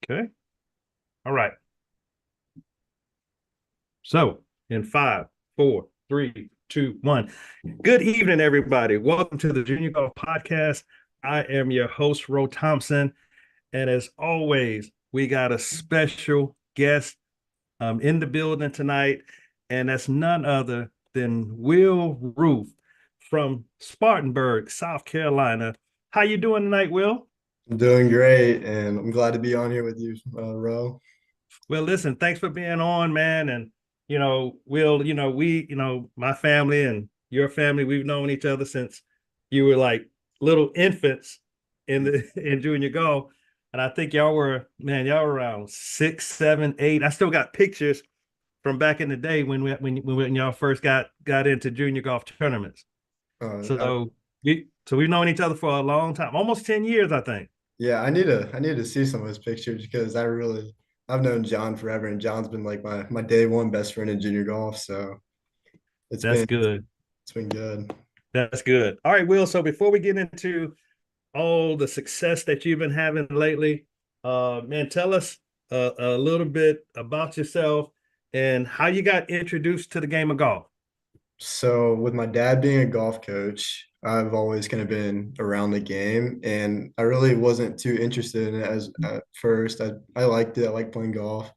Okay. All right. So in five, four, three, two, one. Good evening, everybody. Welcome to the Junior Golf Podcast. I am your host, Ro Thompson. And as always, we got a special guest in the building tonight. And that's none other than Will Ruth from Spartanburg, South Carolina. How you doing tonight, Will? I'm doing great, and I'm glad to be on here with you, Ro. Well, listen, thanks for being on, man. And Will, my family and your family, we've known each other since you were like little infants in the in junior golf. And I think y'all were around 6, 7, 8. I still got pictures from back in the day when y'all first got into junior golf tournaments. Uh, I, So we've known each other for a long time, almost 10 years, I think. yeah, I need to see some of his pictures because I've known John forever, and John's been like my day one best friend in junior golf. So it's That's been good. it's been good. That's good. All right, Will. So before we get into all the success that you've been having lately, man, tell us a little bit about yourself and how you got introduced to the game of golf. So with my dad being a golf coach, I've always kind of been around the game, and I really wasn't too interested in it as at first. I liked it. I like playing golf,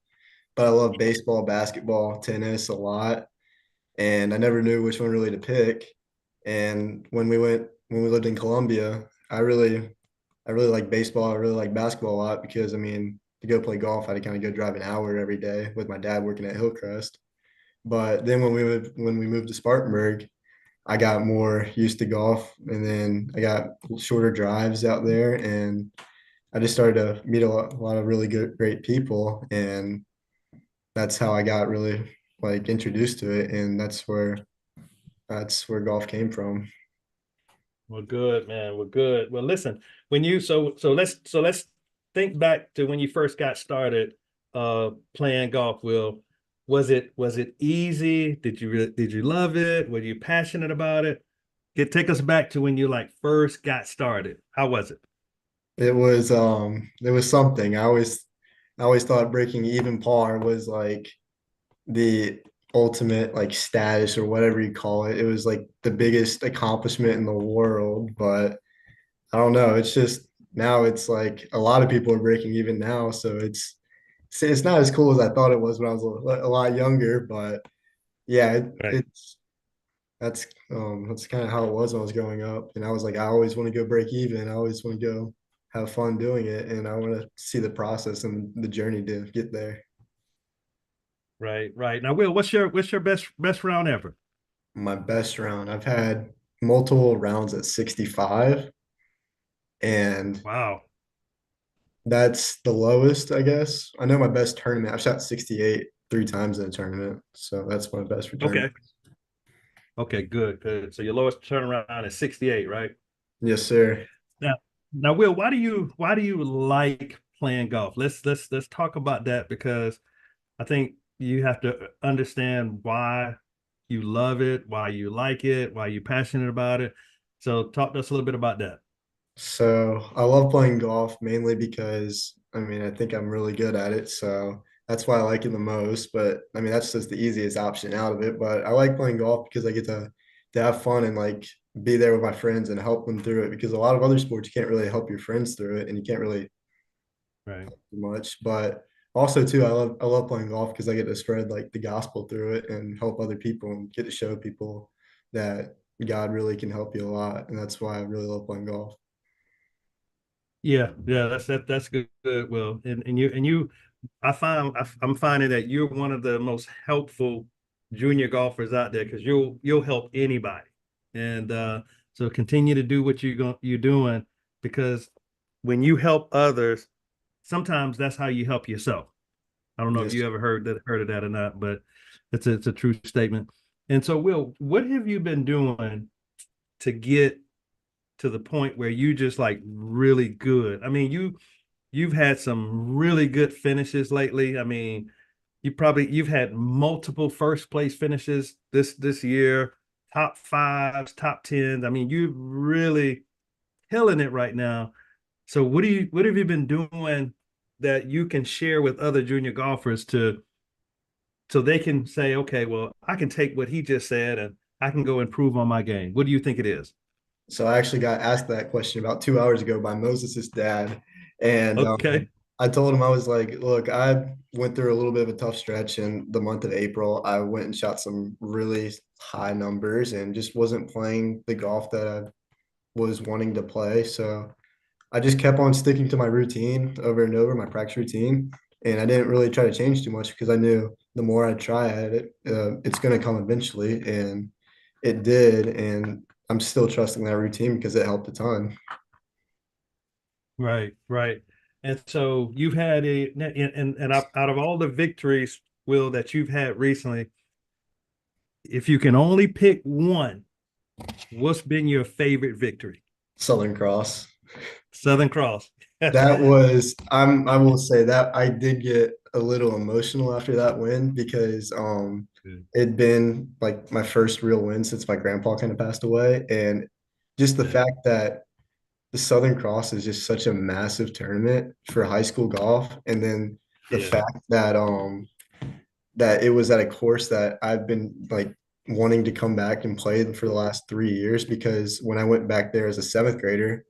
but I love baseball, basketball, tennis a lot, and I never knew which one really to pick. And when we lived in Colombia, I really like baseball. I really like basketball a lot because I mean, to go play golf, I had to kind of go drive an hour every day with my dad working at Hillcrest. But then when we moved to Spartanburg, I got more used to golf, and then I got shorter drives out there, and I just started to meet a lot of really great people, and that's how I got really like introduced to it, and that's where golf came from. Well, good, man. Well, good. Well, listen, when you let's think back to when you first got started playing golf, Will. Was it easy? Did you love it? Were you passionate about it? Take us back to when you like first got started. How was it? It was something. I always thought breaking even par was like the ultimate like status or whatever you call it. It was like the biggest accomplishment in the world, but I don't know. It's just now it's like a lot of people are breaking even now, so it's not as cool as I thought it was when I was a lot younger, but yeah, Right. it's that's kind of how it was when I was growing up, and I was like, I always want to go break even. I always want to go have fun doing it, and I want to see the process and the journey to get there. Right, right. Now, Will, what's your best round ever? My best round, I've had multiple rounds at 65, and Wow. that's the lowest, I guess. I know my best tournament, I've shot 68 three times in a tournament, so that's my best return. Okay. Okay, good, good. So your lowest turnaround is 68, right? Yes, sir. Now, now, Will, why do you like playing golf? Let's talk about that because I think you have to understand why you love it, why you like it, why you're passionate about it. So talk to us a little bit about that. So I love playing golf mainly because I mean I think I'm really good at it. So that's why I like it the most. But I mean that's just the easiest option out of it. But I like playing golf because I get to have fun and like be there with my friends and help them through it. Because a lot of other sports you can't really help your friends through it and you can't really Right. do much. But also too, I love playing golf because I get to spread like the gospel through it and help other people and get to show people that God really can help you a lot. And that's why I really love playing golf. Yeah, yeah, that's good, good, Will. And you I'm finding that you're one of the most helpful junior golfers out there because you'll help anybody. And so continue to do what you're doing because when you help others, sometimes that's how you help yourself. I don't know if Yes. you ever heard of that or not, but it's a true statement. And so, Will, what have you been doing to get to the point where you just like really good? I mean, you've had some really good finishes lately. I mean, you've had multiple first place finishes this year, top fives, top tens. I mean, you're really killing it right now. So what have you been doing that you can share with other junior golfers to so they can say, okay, well, I can take what he just said and I can go improve on my game. What do you think it is? So I actually got asked that question about 2 hours ago by Moses' dad. And Okay. I told him, I was like, look, I went through a little bit of a tough stretch in the month of April. I went and shot some really high numbers and just wasn't playing the golf that I was wanting to play. So I just kept on sticking to my routine over and over, my practice routine. And I didn't really try to change too much because I knew the more I try at it, it's going to come eventually. And it did. And I'm still trusting that routine because it helped a ton. Right, right. And so you've had and out of all the victories, Will, that you've had recently, if you can only pick one, what's been your favorite victory? Southern Cross. Southern Cross. That was, I will say that I did get a little emotional after that win because Good. it'd been like my first real win since my grandpa kind of passed away. And just the Yeah, fact that the Southern Cross is just such a massive tournament for high school golf. And then the yeah. fact that that it was at a course that I've been like wanting to come back and play for the last 3 years because when I went back there as a seventh grader,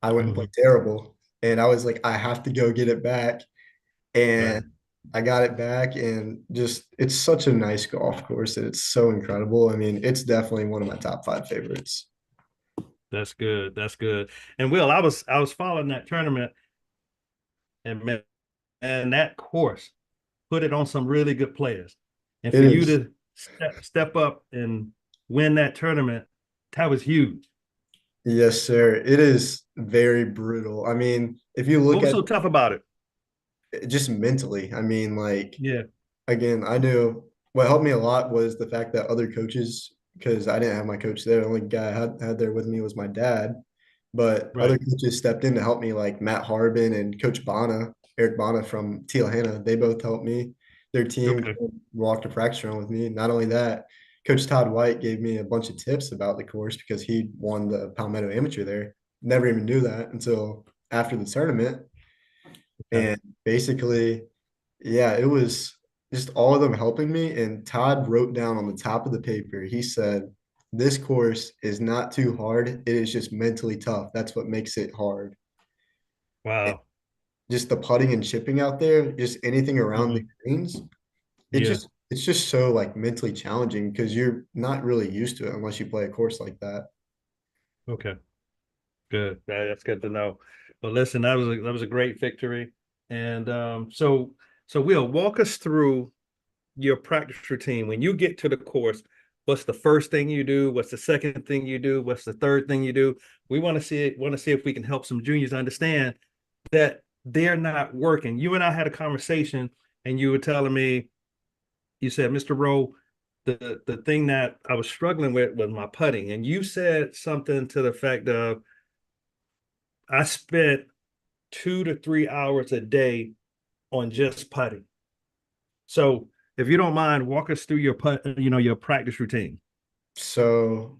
I went and Hmm. played terrible. And I was like, I have to go get it back. And Right. I got it back and just it's such a nice golf course and it's so incredible. I mean, it's definitely one of my top five favorites. That's good. That's good. And Will, I was following that tournament and man, and that course put it on some really good players. And It for you is, to step up and win that tournament, that was huge. yes, sir. It is very brutal. I mean, if you What look was at so tough about it? it just mentally, I mean, like Yeah. again, I knew what helped me a lot was the fact that other coaches, because I didn't have my coach there, the only guy I had there with me was my dad. But other Right. coaches stepped in to help me, like Matt Harbin and Coach Bana, Eric Bana from Tijuana. They both helped me. Their team Okay. walked a practice around with me. Not only that, Coach Todd White gave me a bunch of tips about the course because he won the Palmetto Amateur there. Never even knew that until after the tournament. Okay. And basically, yeah, it was just all of them helping me. And Todd wrote down on the top of the paper, he said, this course is not too hard. It is just mentally tough. That's what makes it hard. And Wow. just the putting and chipping out there, just anything around the Hmm. greens, Yeah. it's just so like mentally challenging because you're not really used to it unless you play a course like that. Okay. Good. That's good to know. But listen, that was a great victory. And so Will, walk us through your practice routine. When you get to the course, what's the first thing you do? What's the second thing you do? What's the third thing you do? We want to see if we can help some juniors understand that they're not working. You and I had a conversation and you were telling me, you said, Mr. Rowe, the thing that I was struggling with was my putting. And you said something to the fact of I spent 2 to 3 hours a day on just putting. So if you don't mind, walk us through your practice routine. So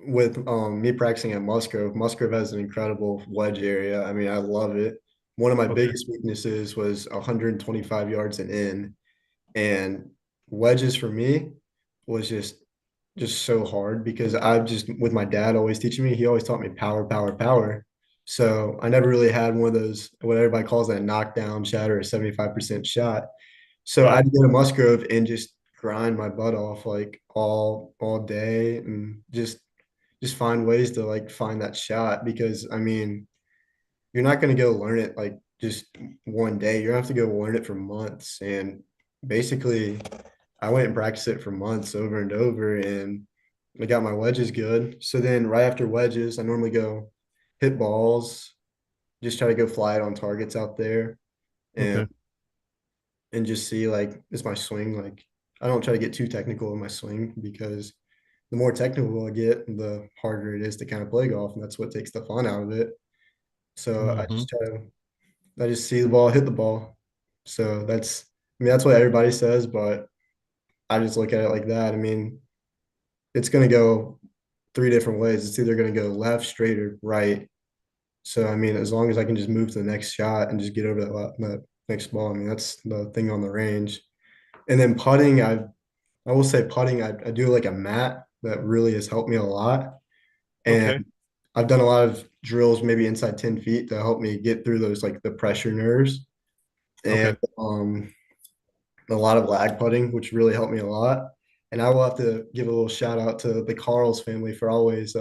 with me practicing at Musgrove, Musgrove has an incredible wedge area. I mean, I love it. One of my Okay. biggest weaknesses was 125 yards and in, and wedges for me was just so hard because I've just with my dad always teaching me, he always taught me power, power, power. So I never really had one of those what everybody calls that knockdown shot or a 75% shot. So Right. I'd go to Musgrove and just grind my butt off like all day and just find ways to like find that shot because I mean you're not going to go learn it like just one day. You're gonna have to go learn it for months. And basically, I went and practiced it for months over and over, and I got my wedges good. So then, right after wedges, I normally go hit balls, just try to go fly it on targets out there, and Okay. just see like is my swing like. I don't try to get too technical in my swing because the more technical I get, the harder it is to kind of play golf, and that's what takes the fun out of it. So Hmm. I just see the ball, hit the ball. So I mean, that's what everybody says, but I just look at it like that. I mean, it's going to go three different ways. It's either going to go left, straight, or right. So I mean, as long as I can just move to the next shot and just get over that next ball, I mean, that's the thing on the range. And then putting, I will say putting, I do like a mat that really has helped me a lot. And Okay. I've done a lot of drills, maybe inside 10 feet to help me get through those like the pressure nerves. And Okay. a lot of lag putting, which really helped me a lot. And I will have to give a little shout out to the Carls family for always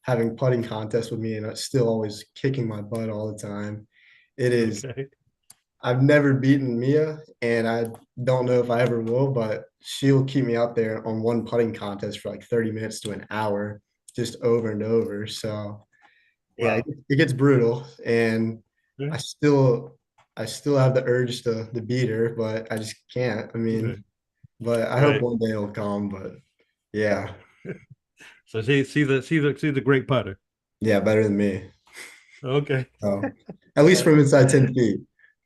having putting contests with me and still always kicking my butt all the time. It is, Okay. I've never beaten Mia, and I don't know if I ever will, but she'll keep me out there on one putting contest for like 30 minutes to an hour, just over and over. So yeah, Wow. it gets brutal, and I Okay. still I still have the urge to beat her, but I just can't. I mean, Okay. but I hope Right. one day it'll come. But yeah, So she's a great putter. yeah, better than me. Okay. So at least from inside 10 feet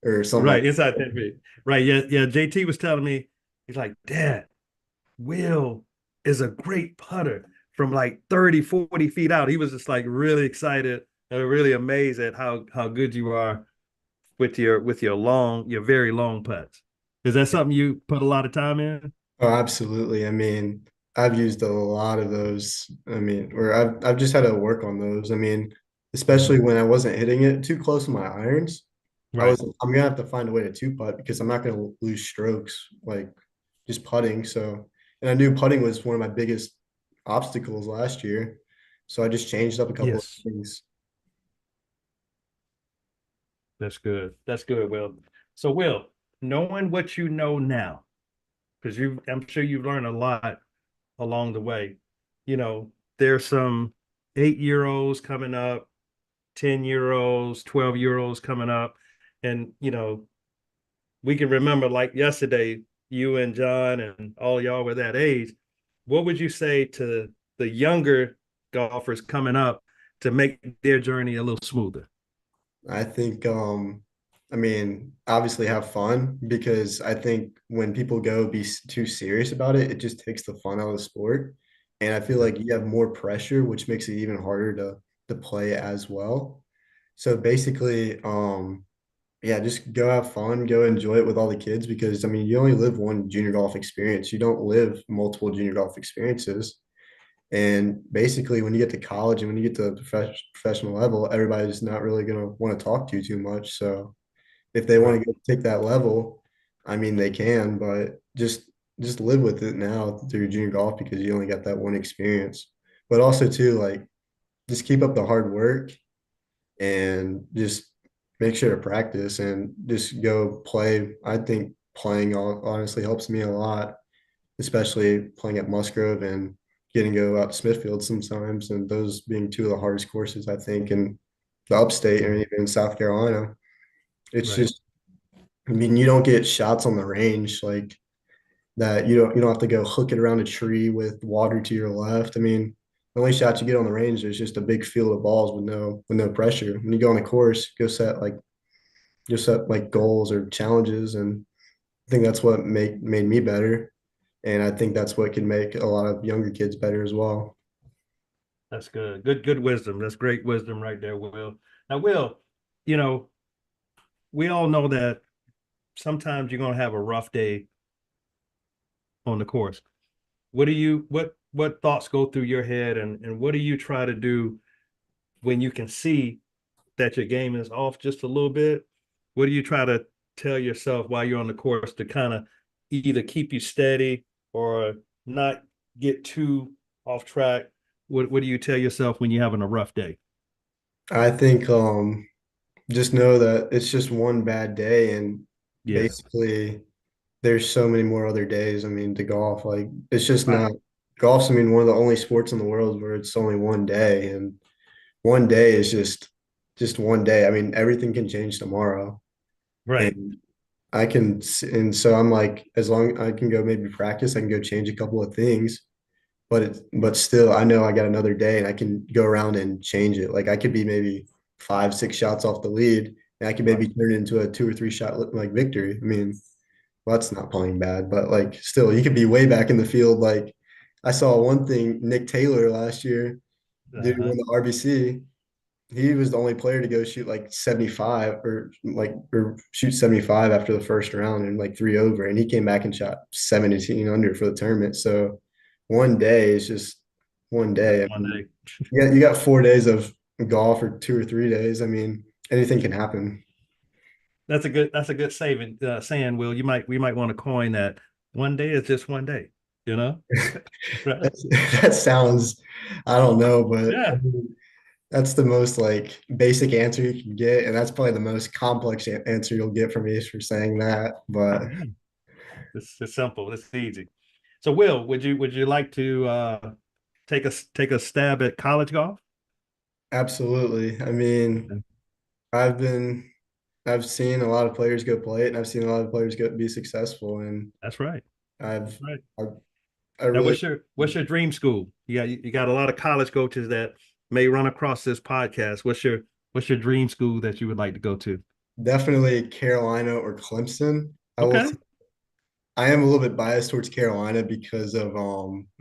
or something like Right, inside 10 feet. Right. Yeah, yeah. JT was telling me, he's like, Dad, Will is a great putter from like 30, 40 feet out. He was just like really excited and really amazed at how good you are with your very long putts. Is that something you put a lot of time in? Oh, absolutely. I mean, I've used a lot of those. I mean, or I've just had to work on those. I mean, Mhm. especially when I wasn't hitting it too close to my irons. Right. I'm gonna have to find a way to two putt because I'm not gonna lose strokes like just putting. So, and I knew putting was one of my biggest obstacles last year. So I just changed up a couple of Yes. things. That's good. That's good, Will. So, Will, knowing what you know now, because I'm sure you've learned a lot along the way. There's some 8 year olds coming up, 10 year olds, 12 year olds coming up. And, we can remember like yesterday, you and John and all y'all were that age. What would you say to the younger golfers coming up to make their journey a little smoother? I think, I mean, obviously have fun because I think when people go too serious about it, it just takes the fun out of the sport. And I feel Okay. like you have more pressure, which makes it even harder to play as well. So basically, yeah, just go have fun, go enjoy it with all the kids because I mean, you only live one junior golf experience. You don't live multiple junior golf experiences. And basically, when you get to college and when you get to the professional level, everybody's not really going to want to talk to you too much. So if they want Right. to go take that level, I mean, they can, but just live with it now through junior golf because you only got that one experience. But also too, like just keep up the hard work and just make sure to practice and just go play. I think playing honestly helps me a lot, especially playing at Musgrove and getting to go out to Smithfield sometimes. And those being two of the hardest courses, I think, in the upstate or Mhm. even in South Carolina. It's Right. just, I mean, you don't get shots on the range like that. You don't have to go hook it around a tree with water to your left. I mean, the only shots you get on the range is just a big field of balls with no pressure. When you go on a course, go set like goals or challenges, and I think that's what made me better, and I think that's what can make a lot of younger kids better as well. That's good. Good wisdom. That's great wisdom right there, Will. Now, Will, you know, we all know that sometimes you're going to have a rough day on the course. What thoughts go through your head, and what do you try to do when you can see that your game is off just a little bit? What do you try to tell yourself while you're on the course to kind of either keep you steady or not get too off track? What do you tell yourself when you're having a rough day? I think just know that it's just one bad day, and Yeah. basically there's so many more other days. I mean, to golf, like it's just Right. not golf's. I mean, one of the only sports in the world where it's only one day, and one day is just one day. I mean, everything can change tomorrow, Right. and and so I'm like, as long I can go maybe practice, I can go change a couple of things, but still I know I got another day and I can go around and change it. Like I could be maybe 5, 6 shots off the lead and I can maybe Right. turn it into a 2 or 3 shot like victory. I mean, well, that's not playing bad, but like still you could be way back in the field. Like I saw one thing, Nick Taylor last year, dude who Uh-huh. won the RBC. he was the only player to go shoot like 75 or shoot 75 after the first round and like three over. And he came back and shot 17 under for the tournament. So one day is just one Just day. I one mean, day. you got 4 days of golf or 2 or 3 days. I mean, anything can happen. That's a good saying, Will. We might want to coin that. One day is just one day, you know? Right. That's, that sounds, I don't know, but I Yeah. mean, that's the most like basic answer you can get, and that's probably the most complex answer you'll get from me is for saying that. But Yeah. It's simple. It's easy. So, Will, would you like to take a stab at college golf? absolutely, I mean, Okay. I've been I've seen a lot of players go play it, and I've seen a lot of players go be successful, and That's right. I've Right. I, I Now, really what's your dream school? You got a lot of college coaches that may run across this podcast. What's your dream school that you would like to go to? definitely Carolina or Clemson. Okay. I am a little bit biased towards Carolina because of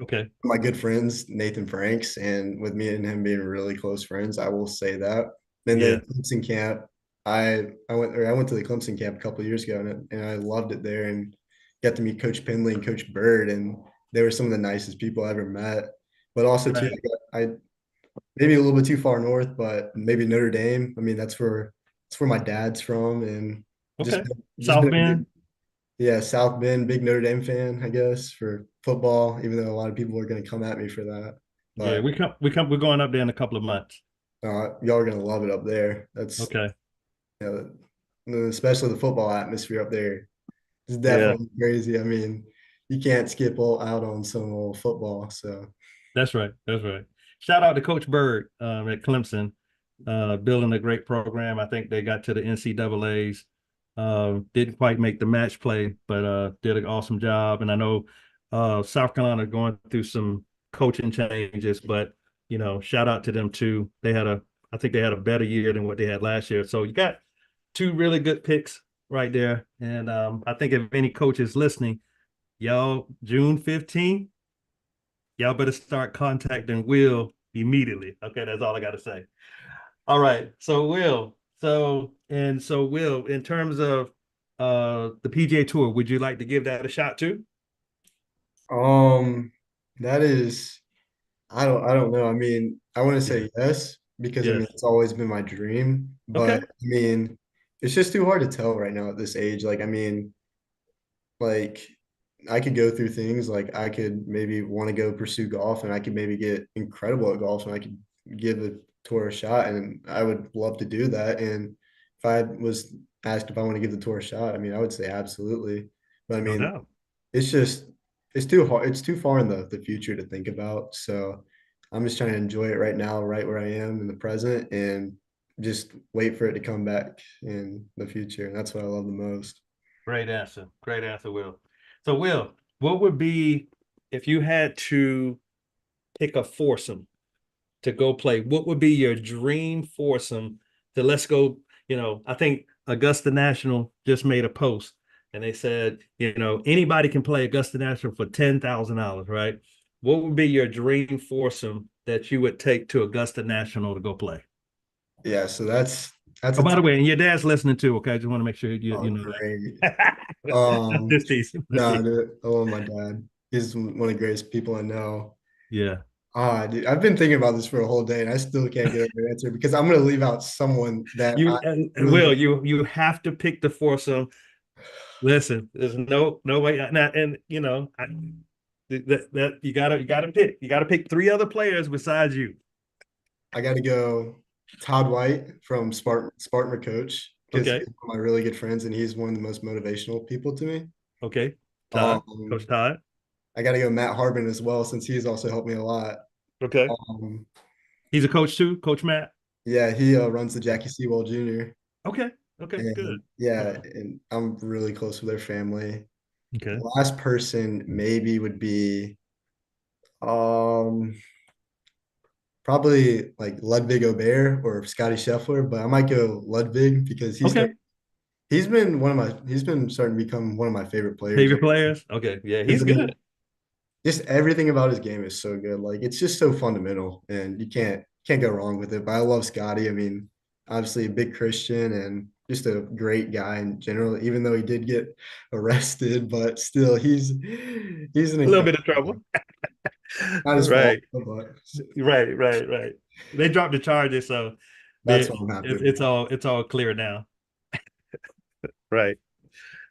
Okay. my good friends Nathan Franks, and with me and him being really close friends, I will say that. And then Yeah. Clemson camp, I went to the Clemson camp a couple of years ago, and I loved it there, and got to meet Coach Penley and Coach Bird, and they were some of the nicest people I ever met. But also too, Right. I maybe a little bit too far north, but maybe Notre Dame. I mean, that's where my dad's from, and just Okay. just South been a big, Bend. yeah, South Bend, big Notre Dame fan, I guess, for football, even though a lot of people are going to come at me for that. Yeah, But we're going up there in a couple of months. y'all are going to love it up there. That's, Okay. you know, especially the football atmosphere up there is Yeah, definitely crazy. I mean, you can't skip out on some old football. So, that's right. That's right. Shout out to Coach Bird at Clemson, building a great program. I think they got to the NCAA's. Didn't quite make the match play, but did an awesome job. And I know South Carolina going through some coaching changes, but shout out to them too. I think they had a better year than what they had last year. So you got two really good picks right there. And I think if any coach is listening, y'all, June 15th, y'all better start contacting Will immediately. Okay, that's all I got to say. All right. So Will, in terms of the PGA Tour, would you like to give that a shot too? um, that is, I don't know. I mean, I want to Yeah. say yes because I mean, Yes. it's always been my dream, Okay. but I mean, it's just too hard to tell right now at this age. Like, I mean, like I could go through things like I could maybe want to go pursue golf and I could maybe get incredible at golf and I could give the tour a shot and I would love to do that. And if I was asked if I want to give the tour a shot, I mean, I would say absolutely. But I No mean, doubt. it's just it's too hard. It's too far in the future to think about. So I'm just trying to enjoy it right now, right where I am in the present, and just wait for it to come back in the future. And that's what I love the most. Great answer. Great answer, Will. So, Will, what would be if you had to pick a foursome to go play? What would be your dream foursome to let's go? I think Augusta National just made a post and they said, anybody can play Augusta National for $10,000, right? What would be your dream foursome that you would take to Augusta National to go play? Yeah, so that's Oh, a by tough. the way, and your dad's listening too. Okay, I just want to make sure you Oh, know great. that. Um, Just teasing. no, dude, I love my dad. He's one of the greatest people I know. Yeah. Dude, I've been thinking about this for a whole day, and I still can't get an answer because I'm gonna leave out someone that I And really Will, don't. you have to pick the foursome. Listen, there's no way. Not, and that you gotta pick three other players besides you. I got to go Todd White from Spartanburg coach because he's Okay. one of my really good friends, and he's one of the most motivational people to me. Okay. Todd, Coach Um, Todd. I got to go Matt Harbin as well since he's also helped me a lot. Okay. Um, He's a coach too, Coach Matt. yeah, he runs the Jackie Seawell Jr. Okay. Okay. Good. And yeah, and I'm really close with their family. Okay. The last person maybe would be um probably like Ludwig Aubert or Scotty Scheffler, but I might go Ludwig because Okay. he's been starting to become one of my favorite players. Favorite players. Okay. Yeah, Because he's I mean, good. just everything about his game is so good. Like it's just so fundamental, and you can't can't go wrong with it. But I love Scotty. I mean, obviously a big Christian and just a great guy in general, even though he did get arrested, but still he's an A little incredible bit of trouble. guy. Not his fault, Right. but Right. They dropped the charges, so that's what I'm happy about. it's all clear now. Right.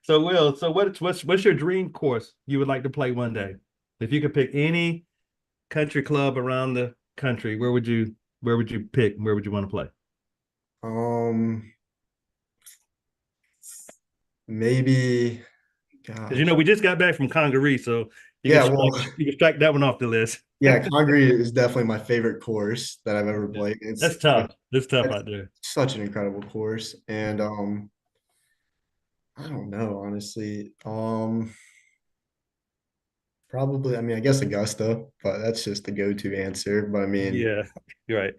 So Will, so what's your dream course you would like to play one day? If you could pick any country club around the country, where would you pick? Where would you want to play? Um, maybe, Because you gosh, know we just got back from Congaree, so yeah. Well, you can strike that one off the list. yeah, Congaree is definitely my favorite course that I've ever played. That's It's tough. That's tough that's out there. such an incredible course, and I don't know, honestly. Probably, I mean, I guess Augusta, but that's just the go-to answer. But I mean, Yeah, you're right.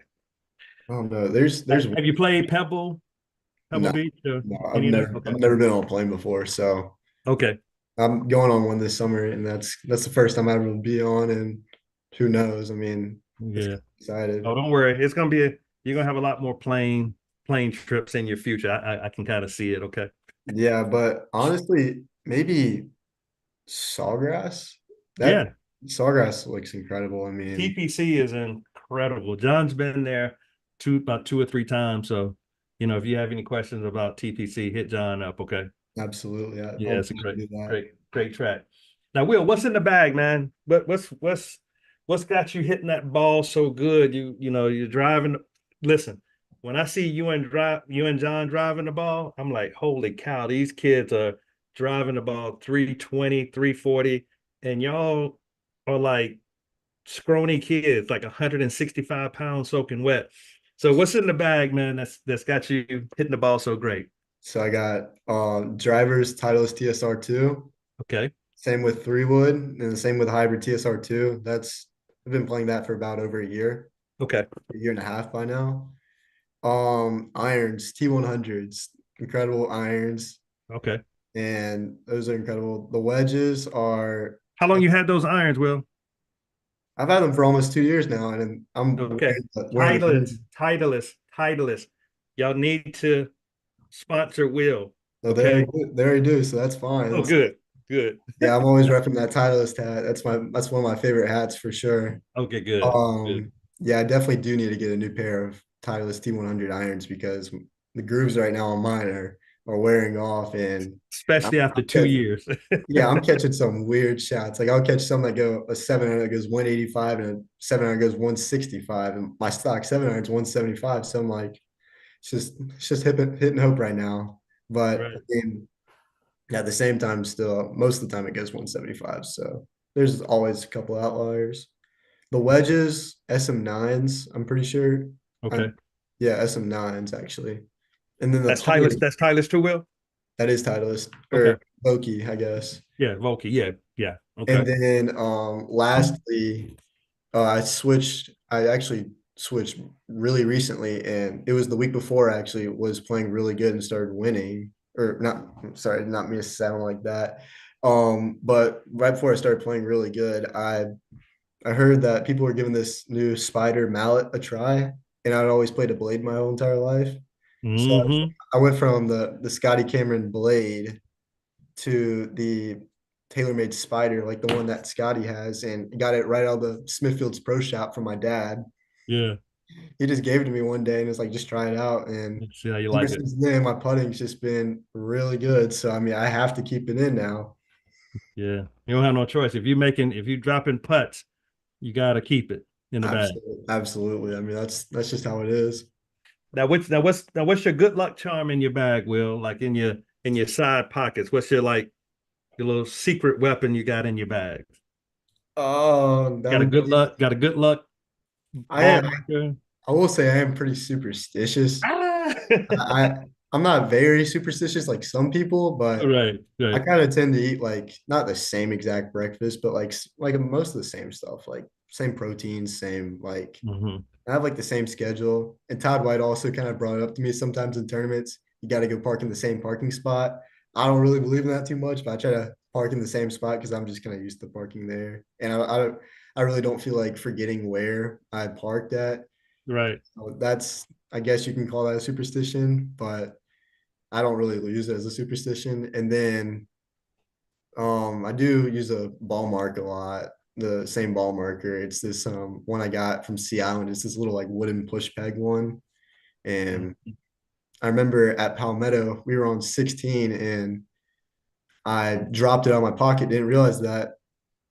I don't know. There's Have you played Pebble no, Beach or no, any of them? I've Okay. never been on a plane before, so Okay. I'm going on one this summer, and that's the first time I will be on, and who knows? I mean, it's Yeah. excited. Oh, don't worry. It's gonna be you're gonna have a lot more plane trips in your future. I can kind of see it. Okay. Yeah, but honestly, maybe Sawgrass. That Yeah. Sawgrass looks incredible. I mean, TPC is incredible. John's been there about two or three times. So, you know, if you have any questions about TPC, hit John up. Okay. absolutely. Yeah, I'll it's a do that. great track. Now, Will, what's in the bag, man? What's got you hitting that ball so good? You know, you're driving. Listen, when I see you and John driving the ball, I'm like, holy cow, these kids are driving the ball 320, 340, and y'all are like scrawny kids, like 165 pounds soaking wet. So what's in the bag, man, that's got you hitting the ball so great? So I got drivers Titleist TSR2. Okay. Same with three wood, and the same with hybrid TSR2. That's I've been playing that for about over Okay. a year and a half by now. Irons T100s, incredible irons, Okay. and those are incredible. The wedges are How long you had those irons, Will? I've had them for almost 2 years now, and I'm Okay. wearing them. Titleist. Y'all need to sponsor Will. So Okay. there I do. So that's fine. Oh, good. Good. Yeah, I'm always repping that Titleist hat. That's one of my favorite hats for sure. Okay, good. Good. Um, yeah, I definitely do need to get a new pair of Titleist T100 irons because the grooves right now on mine are wearing off, and I'm, Especially after I'm two catching, years. yeah, I'm catching some weird shots. Like I'll catch some that go a 7 iron that goes 185 and a 7 iron goes 165, and my stock 7 iron's 175. So I'm like, it's just hitting hope right now. But I Right. mean, at the same time, still most of the time it goes 175. So there's always a couple outliers. The wedges, SM9s, I'm pretty sure. Okay. I'm yeah, SM9s actually. And then the That's putter, Titleist. That's Titleist too, Will? that is Titleist Okay. or Loki, I guess. Yeah, Volky. Yeah. Yeah. And Okay. then lastly, I actually switched really recently, and it was the week before I actually was playing really good and started winning. Or not, sorry, not me to sound like that. But right before I started playing really good, I heard that people were giving this new spider mallet a try, and I'd always played a blade my whole entire life. So Mm-hmm. I went from the Scotty Cameron blade to the tailor-made spider, like the one that Scotty has, and got it right out of the Smithfield's Pro Shop from my dad. Yeah. He just gave it to me one day and was like, just try it out. And Let's see how you ever like it. since then, my putting's just been really good. So I mean, I have to keep it in now. Yeah. You don't have no choice. If you dropping putts, you gotta keep it in the bag. Absolutely, absolutely. I mean, that's just how it is. Now what's your good luck charm in your bag, Will? Like in your side pockets. What's your like your little secret weapon you got in your bag? Oh, that would be. Got a good luck I ball am. marker. I will say I am pretty superstitious. Ah! I'm not very superstitious like some people, but I Right. kind of tend to eat like not the same exact breakfast, but like most of the same stuff, like same proteins, same like Hmm. I have like the same schedule. And Todd White also kind of brought it up to me sometimes in tournaments. You got to go park in the same parking spot. I don't really believe in that too much, but I try to park in the same spot because I'm just kind of used to parking there. And I really don't feel like forgetting where I parked at. Right. So that's, I guess you can call that a superstition, but I don't really use it as a superstition. And then I do use a ball mark a lot, the same ball marker. It's this one I got from Seattle, and it's this little like wooden push peg one. And Mhm. I remember at Palmetto, we were on 16 and I dropped it out of my pocket, didn't realize that.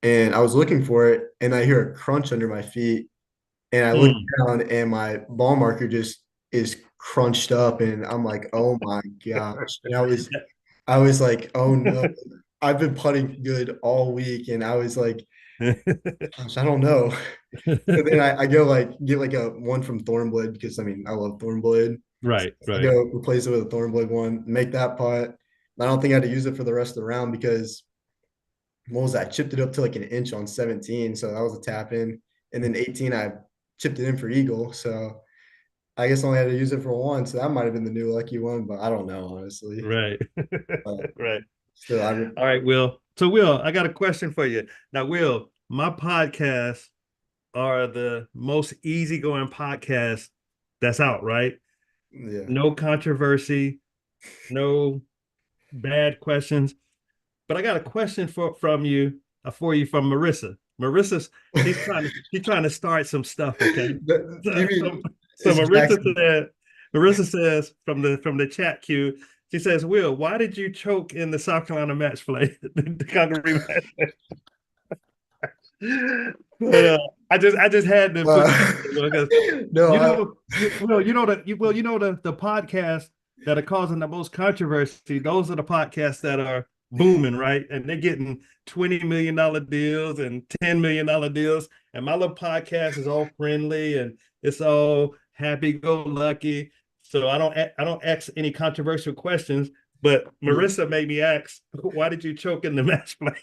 And I was looking for it and I hear a crunch under my feet. And I look Mm. down and my ball marker just is crunched up. And I'm like, oh my gosh. And I was like, oh no. I've been putting good all week. And I was like, gosh, I don't know. So then I go like get like a one from Thornblade because I mean I love Thornblade. Right, I right, go replace it with a Thornblade one, make that putt. I don't think I had to use it for the rest of the round because what was that? I chipped it up to like an inch on 17, so that was a tap in. And then 18, I chipped it in for eagle. So I guess I only had to use it for one. So that might have been the new lucky one, but I don't know honestly. right. But Right. still, All right, Will. So, Will, I got a question for you. Now, Will, my podcasts are the most easygoing podcast that's out, right? yeah. No controversy, no bad questions. But I got a question for you from Marissa. Marissa's she's trying to start some stuff, okay? You So, so, mean so it's Jackson? Marissa says from the chat queue, she says, Will, why did you choke in the South Carolina match play? The Congaree match. But I just had to put that Uh, because no, you know the podcasts that are causing the most controversy. Those are the podcasts that are booming, right? And they're getting $20 million deals and $10 million deals. And my little podcast is all friendly and it's all happy go lucky. So I don't ask any controversial questions. But Marissa made me ask, why did you choke in the match play?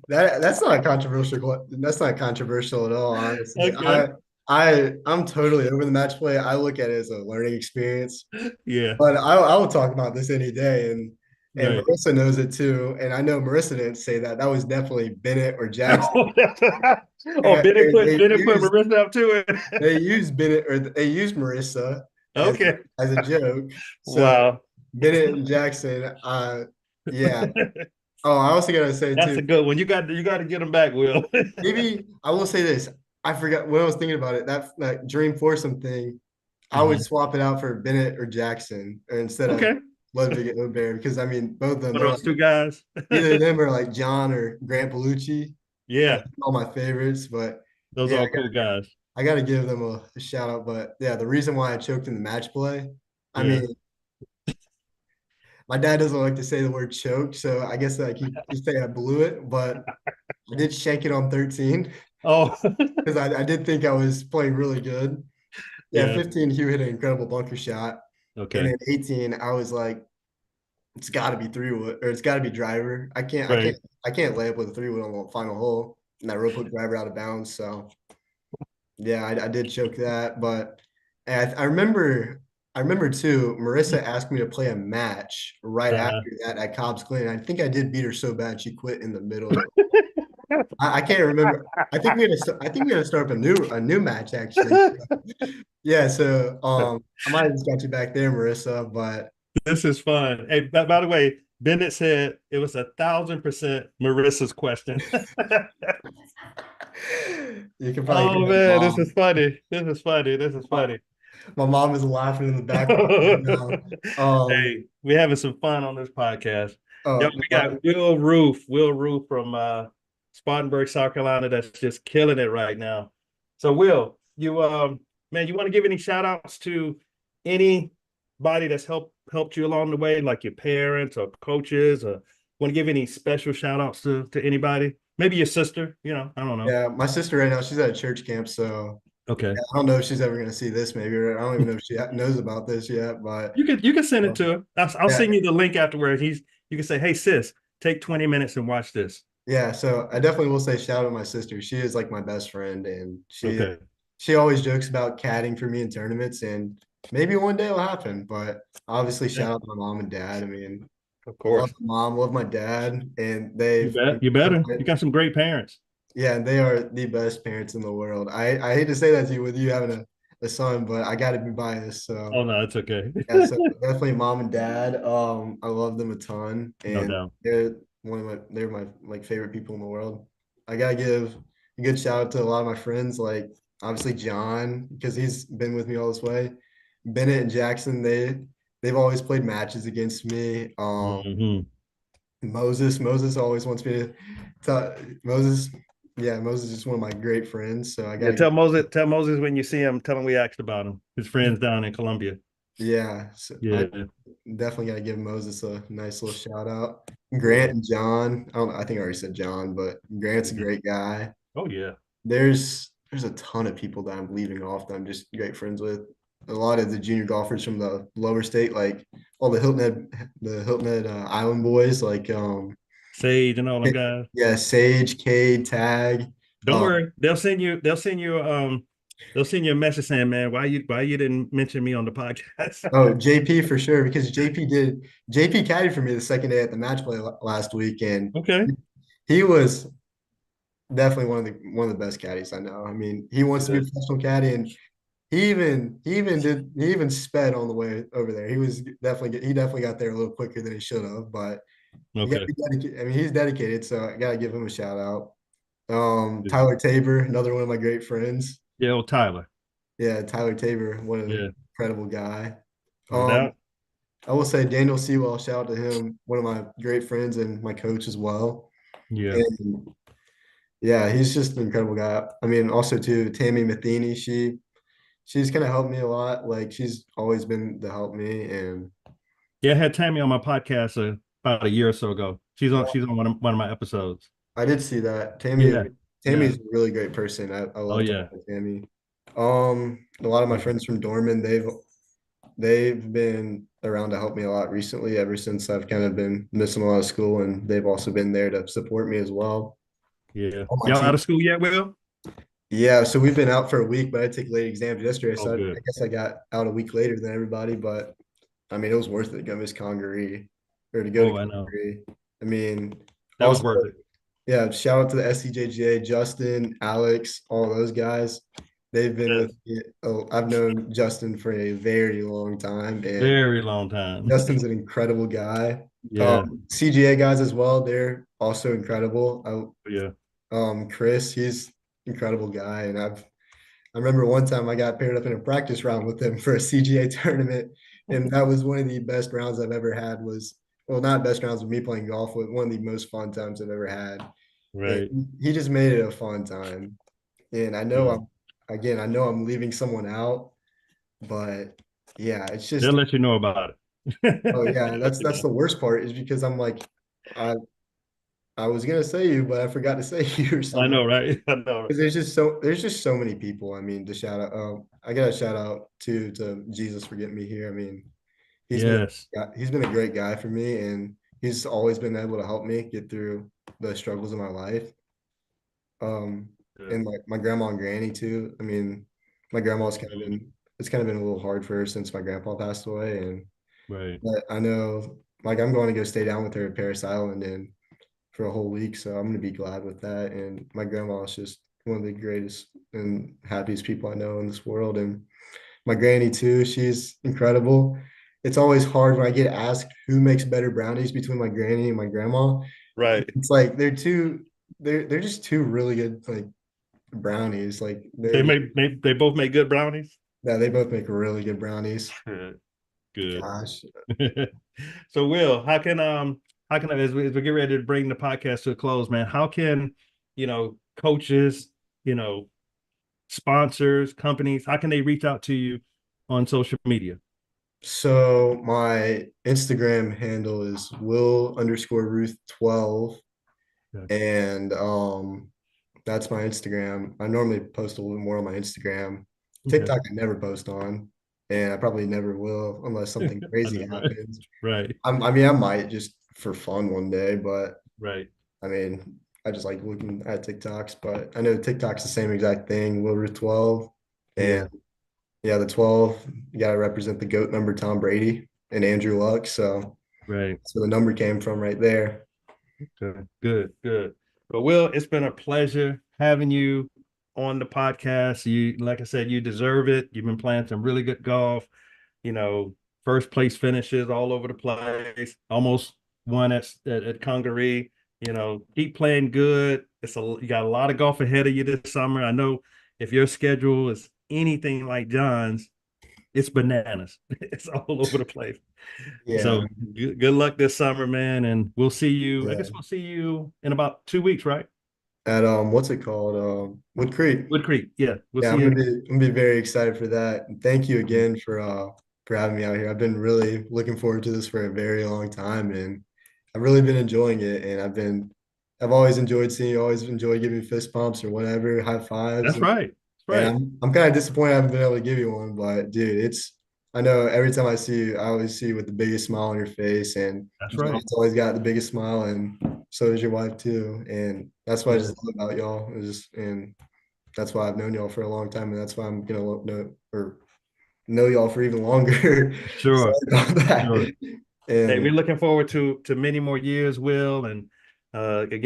that's not controversial. That's not controversial at all, honestly. Okay. I'm totally over the match play. I look at it as a learning experience. Yeah. But I will talk about this any day, and Right. Marissa knows it too. And I know Marissa didn't say that. That was definitely Bennett or Jackson. Oh, oh, And they Bennett put used Marissa up to it. Bennett or they used Marissa as Okay. as a joke. So Wow. Bennett and Jackson, yeah. Oh, I also gotta say That's too, a good one. You got to get them back, Will. maybe I will say this. I forgot when I was thinking about it, that dream foursome thing, I would Mhm. swap it out for Bennett or Jackson, or instead of Okay. Ludwig and Bear, because I mean both of them, For they're those like two guys. either them or like John or Grant Palucci. Yeah, All my favorites, but those are yeah, all cool guys. I got to give them a shout out. But yeah, the reason why I choked in the match play, I Yeah. mean, my dad doesn't like to say the word choke, so I guess like he say I blew it, but I did shank it on 13 Oh, because I did think I was playing really good. Yeah, yeah. 15, Hugh hit an incredible bunker shot. And Okay. then 18, I was like, it's got to be three wood or it's got to be driver. Right. I can't lay up with a three wood on the final hole. And that rope hook driver out of bounds. So yeah, I did choke that. But I remember too, Marissa asked me to play a match right Uh-huh. after that at Cobb's Glen. I think I did beat her so bad she quit in the middle. I can't remember. I think we had to start up a new match actually. Yeah, so I might have just got you back there, Marissa, but This is fun. Hey, by the way, Bennett said it was 1,000% Marissa's question. you can probably hear Oh my man, this is mom. funny. This is funny. This is My, funny. my mom is laughing in the background right now. Hey, we're having some fun on this podcast. Yo, Oh, we got Will Roof from Spartanburg, South Carolina, that's just killing it right now. So, Will, you man, you want to give any shout outs to anybody that's helped you along the way, like your parents or coaches, or want to give any special shout outs to anybody? Maybe your sister, I don't know. yeah, my sister right now, she's at a church camp, so Okay. yeah, I don't know if she's ever going to see this, maybe, or I don't even know if she knows about this yet, but You can send it to her. I'll yeah, send you the link afterward. You can say, "Hey sis, take 20 minutes and watch this." yeah. So I definitely will say shout out to my sister. She is like my best friend, and Okay. she always jokes about caddying for me in tournaments, and maybe one day it'll happen. But obviously, Yeah, shout out to my mom and dad. I mean, of love course. my mom, love my dad, and You bet. You better. You got some great parents. yeah, they are the best parents in the world. I hate to say that to you with you having a son, but I got to be biased. Oh So no, it's okay. yeah, so definitely mom and dad. I love them a ton, No and doubt. they're my like favorite people in the world. I gotta give a good shout out to a lot of my friends, like obviously John, because he's been with me all this way. Bennett and Jackson, they've always played matches against me. Hmm. Moses always wants me Moses, yeah, Moses is one of my great friends. So I Yeah, gotta give Tell Moses when you see him, tell him we asked about him. His friends down in Colombia. yeah, so I Yeah. definitely gotta give Moses a nice little shout out. Grant Yeah. and John, I think I already said John, but Grant's a Mhm. great guy. Oh yeah. There's a ton of people that I'm leaving off that I'm just great friends with. A lot of the junior golfers from the lower state, like all the Hilton Head Island boys, like Sage and all them guys. yeah, Sage, Cade, Tag. Don't worry. They'll send you a message saying, man, why you didn't mention me on the podcast? Oh, JP for sure, because JP caddied for me the second day at the match play last week, and Okay. he was definitely one of the best caddies I know. I mean, he wants to be a Good. professional caddy, and he even sped on the way over there. He definitely got there a little quicker than he should have, but you got to Okay. be dedicated. I mean, he's dedicated, so I got to give him a shout out. Good. Tyler Tabor, another one of my great friends. Yeah, old Tyler. Yeah, Tyler Tabor, what Yeah, an incredible guy. no Um, doubt. I will say Daniel Sewell, shout out to him, one of my great friends and my coach as well. Yeah. And yeah, he's just an incredible guy. I mean, also too, Tammy Matheny, she's kind of helped me a lot. Like she's always been to help me. And Yeah, I had Tammy on my podcast about a year or so ago. She's on one of my episodes. I did see that. Yeah. Yeah. Tammy's a really great person. I Oh love talking yeah. to Tammy. A lot of my Yeah. friends from Dorman, they've been around to help me a lot recently, ever since I've kind of been missing a lot of school, and they've also been there to support me as well. Yeah. On my Y'all out team. of school yet, Will? Yeah, so we've been out for a week, but I took late exams yesterday, Oh, so I good. guess I got out a week later than everybody. But I mean, it was worth it to go miss Congaree or to go to Oh, I know. Congaree. I mean, That was also, worth it. yeah, shout out to the SCJGA, Justin, Alex, all those guys. They've been with Yes. me. Oh, I've known Justin for a very long time, and Very long time. Justin's an incredible guy. Yeah. CGA guys as well, they're also incredible. Yeah. Chris, he's incredible guy, and I remember one time I got paired up in a practice round with him for a CGA tournament, and that was one of the best rounds I've ever had. Well, not best rounds of me playing golf, but one of the most fun times I've ever had. And Right. he just made it a fun time. And Yeah. I know I'm leaving someone out, but yeah, it's They'll just, let you know about it. oh yeah, They'll let you that's know. the worst part is because I'm like, I I was gonna say you, but I forgot to say you or I something. know, right? I know. Because there's just so many people. I mean, to shout out. I got to shout out to Jesus for getting me here. I mean, he's been Yes. he's been a great guy for me, and he's always been able to help me get through the struggles of my life. Um, Yeah. and my grandma and granny too. I mean, my grandma's kind of Mhm. been it's kind of been a little hard for her since my grandpa passed away, and Right. but I know like I'm going to go stay down with her at Paris Island and for a whole week. So I'm gonna be glad with that. And my grandma is just one of the greatest and happiest people I know in this world. And my granny too, she's incredible. It's always hard when I get asked who makes better brownies between my granny and my grandma. Right. It's like they're just two really good like brownies. Like They both make good brownies. yeah, they both make really good brownies. Good. Good. Gosh. So Will, how can I, as we get ready to bring the podcast to a close, man, how can coaches, you know, sponsors, companies, how can they reach out to you on social media? So my Instagram handle is will_Ruth12. Okay. And that's my Instagram. I normally post a little more on my Instagram. Okay. TikTok I never post on, and I probably never will unless something I crazy know, right? happens. Right. I mean, I might just for fun one day, but Right. I mean, I just like looking at TikToks. But I know TikTok's the same exact thing. Wilbur 12, and Yeah. yeah, the 12. You got to represent the goat number, Tom Brady and Andrew Luck. So Right. that's where the number came from, right there. Good. Good. Good. But Will, it's been a pleasure having you on the podcast. You, like I said, you deserve it. You've been playing some really good golf. You know, first place finishes all over the place. Almost won at Congaree. You know, keep playing good. You got a lot of golf ahead of you this summer. I know if your schedule is anything like John's, it's bananas. It's all over the place. So Yeah, good luck this summer, man. And we'll see you. I yeah. guess we'll see you in about 2 weeks, right? At what's it called? Wood Creek. Wood Creek. Yeah, we'll Yeah, see you. I'm gonna be very excited for that. And thank you again for having me out here. I've been really looking forward to this for a very long time, and I've really been enjoying it. And I've always enjoyed seeing you, always enjoyed giving fist pumps or whatever, high fives. That's right. That's And right. I'm kind of disappointed I haven't been able to give you one, but dude, I know every time I see you, I always see you with the biggest smile on your face, and That's right. John's always got the biggest smile, and so does your wife too. And that's what I Yeah, just love about y'all and that's why I've known y'all for a long time, and that's why I'm gonna know y'all for even longer. Sorry sure. about that. Sure. Hey, we're And looking forward to many more years, Will. And again,